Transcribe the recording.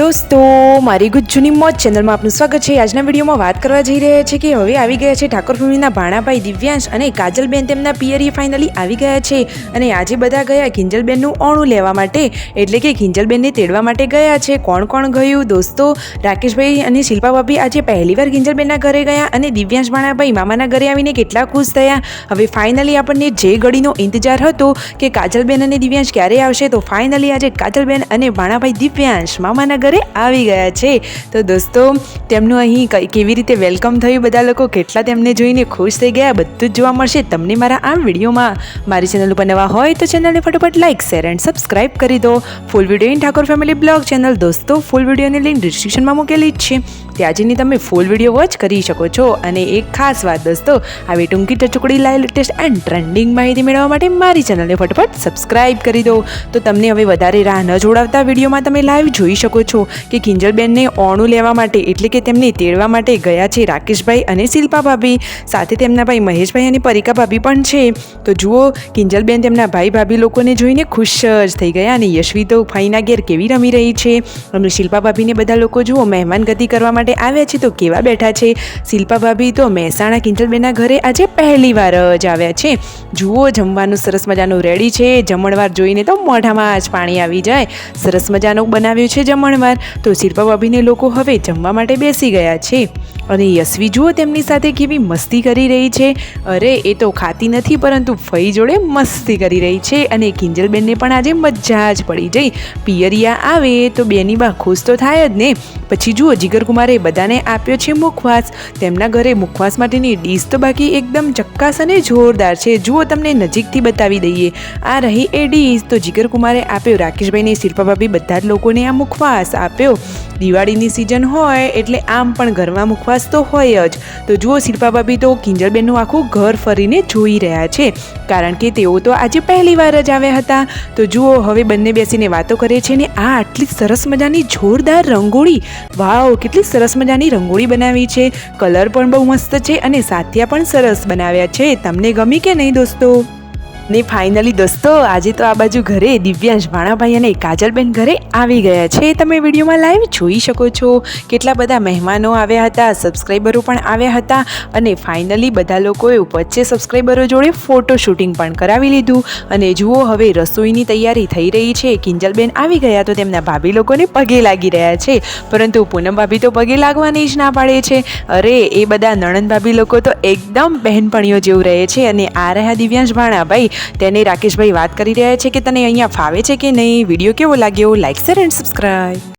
દોસ્તો મારી ગુજ્જુની મોજ ચેનલમાં આપનું સ્વાગત છે। આજના વિડીયોમાં વાત કરવા જઈ રહ્યા છે કે હવે આવી ગયા છે ઠાકોર ફેમિલીના ભાણાભાઈ દિવ્યાંશ અને કાજલબેન તેમના પિયરી ફાઇનલી આવી ગયા છે અને આજે બધા ગયા કિંજલબેનનું ઓણું લેવા માટે, એટલે કે કિંજલબેનને તેડવા માટે ગયા છે। કોણ કોણ ગયું દોસ્તો? રાકેશભાઈ અને શિલ્પા ભાભી આજે પહેલીવાર કિંજલબેનના ઘરે ગયા અને દિવ્યાંશ ભાણાભાઈ મામાના ઘરે આવીને કેટલા ખુશ થયા। હવે ફાઇનલી આપણને જે ઘડીનો ઇંતજાર હતો કે કાજલબેન અને દિવ્યાંશ ક્યારે આવશે, તો ફાઇનલી આજે કાજલબેન અને ભાણાભાઈ દિવ્યાંશ મામાના ઘરે આવી ગયા છે। તો દોસ્તો તેમનું અહીં કેવી રીતે વેલકમ થયું, બધા લોકો કેટલા તેમને જોઈને ખુશ થઈ ગયા, બધું જ જોવા મળશે તમને મારા આ વિડીયોમાં। મારી ચેનલ ઉપર નવા હોય તો ચેનલને ફટાફટ લાઇક, શેર એન્ડ સબસ્ક્રાઇબ કરી દો। Full video in Thakor family blog channel દોસ્તો, ફૂલ વિડીયોની લિંક ડિસ્ક્રિપ્શનમાં મૂકેલી જ છે, ત્યાં જઈને તમે ફૂલ વિડીયો વોચ કરી શકો છો। અને એક ખાસ વાત દોસ્તો, આવી ટૂંકી ટચુકડી લાઈવ લેટેસ્ટ એન્ડ ટ્રેન્ડિંગ માહિતી મેળવવા માટે મારી ચેનલને ફટાફટ સબસ્ક્રાઇબ કરી દો। તો તમને હવે વધારે રાહ ન જોડાવતા વિડીયોમાં તમે લાઈવ જોઈ શકો છો કે કિંજલબેનને ઓણું લેવા માટે, એટલે કે તેમને તેડવા માટે ગયા છે રાકેશભાઈ અને શિલ્પા ભાભી, સાથે તેમના ભાઈ મહેશભાઈ અને પરિકા ભાભી પણ છે। તો જુઓ કિંજલબેન તેમના ભાઈ ભાભી લોકોને જોઈને ખુશ જ થઈ ગયા અને યશવી તો ફાઈના ઘેર કેવી રમી રહી છે અને શિલ્પા ભાભીને બધા લોકો જુઓ મહેમાન ગતિ કરવા માટે આવ્યા છે તો કેવા બેઠા છે। શિલ્પા ભાભી તો મહેસાણા કિંજલબેનના ઘરે આજે પહેલી વાર જ આવ્યા છે। જુઓ જમવાનું સરસ મજાનું રેડી છે, જમણવાર જોઈને તો મોઢામાં જ પાણી આવી જાય, સરસ મજાનું બનાવ્યું છે જમણવાર। તો શિલ્પા ભાભીને લોકો હવે જમવા માટે બેસી ગયા છે અને યશવી જુઓ તેમની સાથે કેવી મસ્તી કરી રહી છે। અરે એ તો ખાતી નથી પરંતુ ફઈ જોડે મસ્તી કરી રહી છે અને કિંજલબેનને પણ આજે મજા જ પડી જઈ। પિયરિયા આવે તો બેની બા ખુશ તો થાય જ ને। પછી જુઓ જીગરકુમારે બધાને આપ્યો છે મુખવાસ, તેમના ઘરે મુખવાસ માટેની ડીશ તો બાકી એકદમ ચક્કાસ અને જોરદાર છે। જુઓ તમને નજીકથી બતાવી દઈએ, આ રહી એ ડીશ। તો જીગરકુમારે આપ્યો રાકેશભાઈને, શિલ્પા ભાભી બધા જ લોકોને આ મુખવાસ આપ્યો। દિવાળીની સિઝન હોય એટલે આમ પણ ઘરમાં મુખવાસ તો હોય જ। તો જુઓ શિલ્પા ભાભી તો કિંજલબેનનું આખું ઘર ફરીને જોઈ રહ્યા છે, કારણ કે તેઓ તો આજે પહેલી વાર જ આવ્યા હતા। તો જુઓ હવે બંને બેસીને વાતો કરે છે ને આ આટલી સરસ મજાની જોરદાર રંગોળી, વાવ કેટલી સરસ મજાની રંગોળી બનાવી છે, કલર પણ બહુ મસ્ત છે અને સાથિયા પણ સરસ બનાવ્યા છે। તમને ગમી કે નહીં દોસ્તો? ને ફાઇનલી દોસ્તો આજે તો આ બાજુ ઘરે દિવ્યાંશ ભાણાભાઈ અને કાજલબેન ઘરે આવી ગયા છે, તમે વિડીયોમાં લાઈવ જોઈ શકો છો। કેટલા બધા મહેમાનો આવ્યા હતા, સબસ્ક્રાઈબરો પણ આવ્યા હતા અને ફાઇનલી બધા લોકોએ વચ્ચે સબસ્ક્રાઈબરો જોડે ફોટો શૂટિંગ પણ કરાવી લીધું। અને જુઓ હવે રસોઈની તૈયારી થઈ રહી છે। કિંજલબેન આવી ગયા તો તેમના ભાભી લોકોને પગે લાગી રહ્યા છે, પરંતુ પૂનમ ભાભી તો પગે લાગવાની જ ના પાડે છે। અરે એ બધા નણંદ ભાભી લોકો તો એકદમ બહેનપણીઓ જેવું રહે છે। અને આ રહ્યા દિવ્યાંશ ભાણાભાઈ, તેને રાકેશભાઈ વાત કરી રહ્યા છે કે તને અહીંયા ફાવે છે કે નહીં, વિડીયો કેવો લાગ્યો, લાઇક શેર એન્ડ સબસ્ક્રાઇબ।